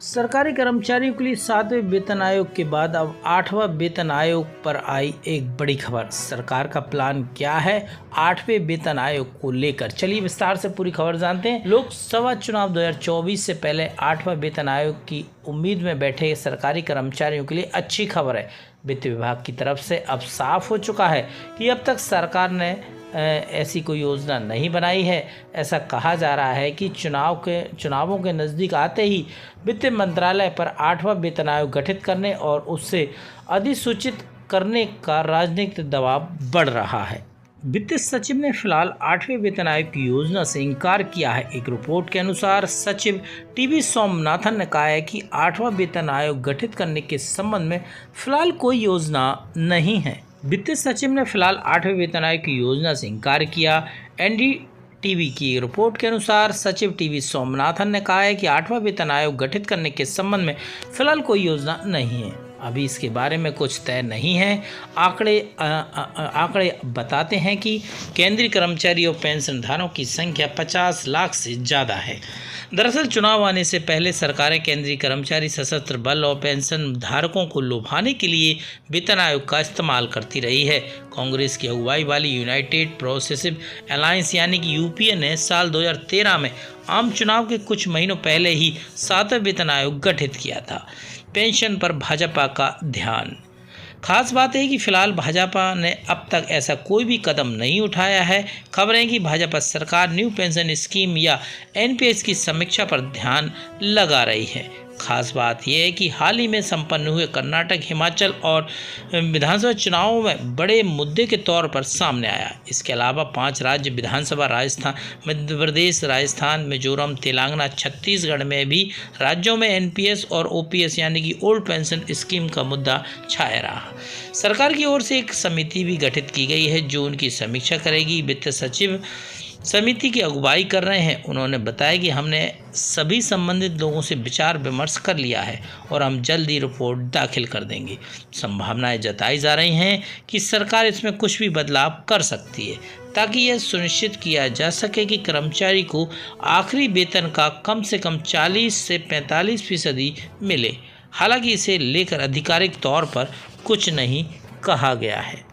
सरकारी कर्मचारियों के लिए 7वें वेतन आयोग के बाद अब 8वां वेतन आयोग पर आई एक बड़ी खबर। सरकार का प्लान क्या है 8वें वेतन आयोग को लेकर, चलिए विस्तार से पूरी खबर जानते हैं। लोकसभा चुनाव 2024 से पहले 8वां वेतन आयोग की उम्मीद में बैठे सरकारी कर्मचारियों के लिए अच्छी खबर है। वित्त विभाग की तरफ से अब साफ हो चुका है कि अब तक सरकार ने ऐसी कोई योजना नहीं बनाई है। ऐसा कहा जा रहा है कि चुनावों के नज़दीक आते ही वित्त मंत्रालय पर 8वां वेतन आयोग गठित करने और उससे अधिसूचित करने का राजनीतिक दबाव बढ़ रहा है। वित्त सचिव ने फिलहाल 8वें वेतन आयोग की योजना से इनकार किया है। एक रिपोर्ट के अनुसार सचिव टीवी सोमनाथन ने कहा है कि 8वां वेतन आयोग गठित करने के संबंध में फिलहाल कोई योजना नहीं है। वित्त सचिव ने फिलहाल 8वें वेतन आयोग की योजना से इनकार किया। एनडीटीवी की रिपोर्ट के अनुसार सचिव टीवी सोमनाथन ने कहा है कि 8वां वेतन आयोग गठित करने के संबंध में फिलहाल कोई योजना नहीं है। अभी इसके बारे में कुछ तय नहीं है। आंकड़े बताते हैं कि केंद्रीय कर्मचारी और पेंशनधारकों की संख्या 50 लाख से ज़्यादा है। दरअसल चुनाव आने से पहले सरकारें केंद्रीय कर्मचारी, सशस्त्र बल और पेंशन धारकों को लुभाने के लिए वेतन आयोग का इस्तेमाल करती रही है। कांग्रेस की अगुवाई वाली यूनाइटेड प्रोग्रेसिव अलायंस यानी कि यूपीए ने साल 2013 में आम चुनाव के कुछ महीनों पहले ही 7वां वेतन आयोग गठित किया था। पेंशन पर भाजपा का ध्यान। खास बात है कि फिलहाल भाजपा ने अब तक ऐसा कोई भी कदम नहीं उठाया है। खबरें कि भाजपा सरकार न्यू पेंशन स्कीम या एनपीएस की समीक्षा पर ध्यान लगा रही है। खास बात यह है कि हाल ही में संपन्न हुए कर्नाटक, हिमाचल और विधानसभा चुनावों में बड़े मुद्दे के तौर पर सामने आया। इसके अलावा 5 राज्य विधानसभा राजस्थान, मध्य प्रदेश, राजस्थान, मिजोरम, तेलंगाना, छत्तीसगढ़ में भी राज्यों में एनपीएस और ओपीएस यानी कि ओल्ड पेंशन स्कीम का मुद्दा छाया रहा। सरकार की ओर से एक समिति भी गठित की गई है जो उनकी समीक्षा करेगी। वित्त सचिव समिति की अगुवाई कर रहे हैं। उन्होंने बताया कि हमने सभी संबंधित लोगों से विचार विमर्श कर लिया है और हम जल्द ही रिपोर्ट दाखिल कर देंगे। संभावनाएं जताई जा रही हैं कि सरकार इसमें कुछ भी बदलाव कर सकती है ताकि यह सुनिश्चित किया जा सके कि कर्मचारी को आखिरी वेतन का कम से कम 40 से 45% मिले। हालांकि इसे लेकर आधिकारिक तौर पर कुछ नहीं कहा गया है।